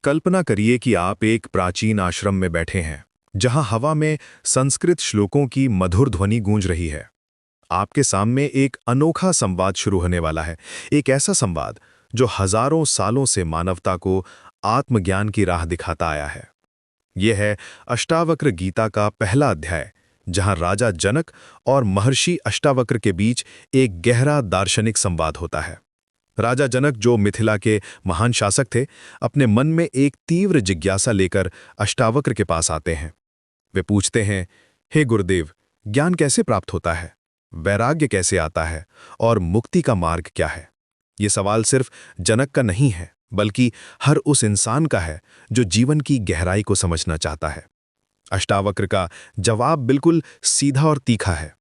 कल्पना करिए कि आप एक प्राचीन आश्रम में बैठे हैं, जहां हवा में संस्कृत श्लोकों की मधुर ध्वनि गूंज रही है। आपके सामने एक अनोखा संवाद शुरू होने वाला है, एक ऐसा संवाद जो हजारों सालों से मानवता को आत्मज्ञान की राह दिखाता आया है। यह है अष्टावक्र गीता का पहला अध्याय, जहां राजा जनक और महर्षि अष्टावक्र के बीच एक गहरा दार्शनिक संवाद होता है। राजा जनक, जो मिथिला के महान शासक थे, अपने मन में एक तीव्र जिज्ञासा लेकर अष्टावक्र के पास आते हैं। वे पूछते हैं, हे गुरुदेव, ज्ञान कैसे प्राप्त होता है, वैराग्य कैसे आता है और मुक्ति का मार्ग क्या है? ये सवाल सिर्फ जनक का नहीं है, बल्कि हर उस इंसान का है जो जीवन की गहराई को समझना चाहता है। अष्टावक्र का जवाब बिल्कुल सीधा और तीखा है।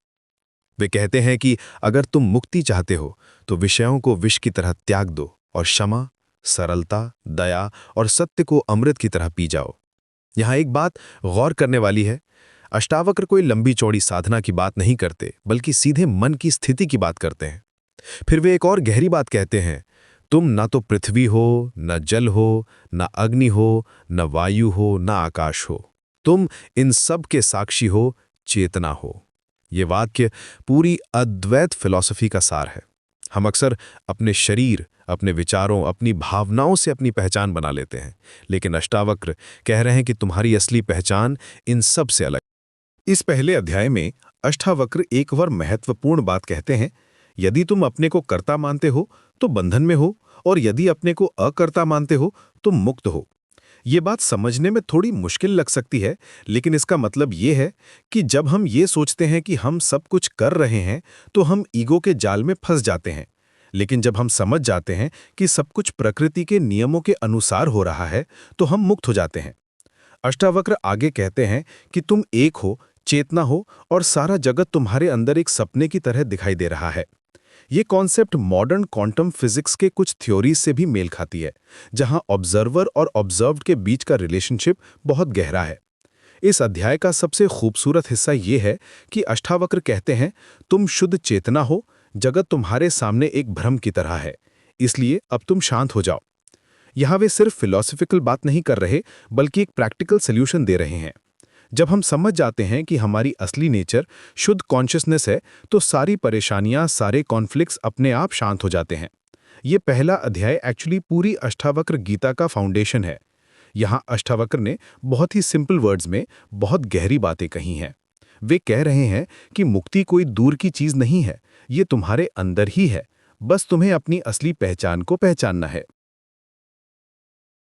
वे कहते हैं कि अगर तुम मुक्ति चाहते हो तो विषयों को विष की तरह त्याग दो और क्षमा, सरलता, दया और सत्य को अमृत की तरह पी जाओ। यहाँ एक बात गौर करने वाली है, अष्टावक्र कोई लंबी चौड़ी साधना की बात नहीं करते, बल्कि सीधे मन की स्थिति की बात करते हैं। फिर वे एक और गहरी बात कहते हैं, तुम ना तो पृथ्वी हो, न जल हो, न अग्नि हो, न वायु हो, न आकाश हो। तुम इन सब के साक्षी हो, चेतना हो। ये वाक्य पूरी अद्वैत फिलॉसफी का सार है। हम अक्सर अपने शरीर, अपने विचारों, अपनी भावनाओं से अपनी पहचान बना लेते हैं, लेकिन अष्टावक्र कह रहे हैं कि तुम्हारी असली पहचान इन सब से अलग। इस पहले अध्याय में अष्टावक्र एक और महत्वपूर्ण बात कहते हैं, यदि तुम अपने को कर्ता मानते हो तो बंधन में हो, और यदि अपने को अकर्ता मानते हो तो मुक्त हो। ये बात समझने में थोड़ी मुश्किल लग सकती है, लेकिन इसका मतलब ये है कि जब हम ये सोचते हैं कि हम सब कुछ कर रहे हैं तो हम ईगो के जाल में फंस जाते हैं। लेकिन जब हम समझ जाते हैं कि सब कुछ प्रकृति के नियमों के अनुसार हो रहा है तो हम मुक्त हो जाते हैं। अष्टावक्र आगे कहते हैं कि तुम एक हो, चेतना हो, और सारा जगत तुम्हारे अंदर एक सपने की तरह दिखाई दे रहा है। ये कॉन्सेप्ट मॉडर्न क्वांटम फिजिक्स के कुछ थ्योरीज से भी मेल खाती है, जहां ऑब्जर्वर और ऑब्जर्व्ड के बीच का रिलेशनशिप बहुत गहरा है। इस अध्याय का सबसे खूबसूरत हिस्सा ये है कि अष्टावक्र कहते हैं, तुम शुद्ध चेतना हो, जगत तुम्हारे सामने एक भ्रम की तरह है, इसलिए अब तुम शांत हो जाओ। यहाँ वे सिर्फ फिलॉसफिकल बात नहीं कर रहे, बल्कि एक प्रैक्टिकल सोल्यूशन दे रहे हैं। जब हम समझ जाते हैं कि हमारी असली नेचर शुद्ध कॉन्शियसनेस है, तो सारी परेशानियां, सारे कॉन्फ्लिक्ट्स अपने आप शांत हो जाते हैं। ये पहला अध्याय एक्चुअली पूरी अष्टावक्र गीता का फाउंडेशन है। यहाँ अष्टावक्र ने बहुत ही सिंपल वर्ड्स में बहुत गहरी बातें कही हैं। वे कह रहे हैं कि मुक्ति कोई दूर की चीज नहीं है, ये तुम्हारे अंदर ही है, बस तुम्हें अपनी असली पहचान को पहचानना है।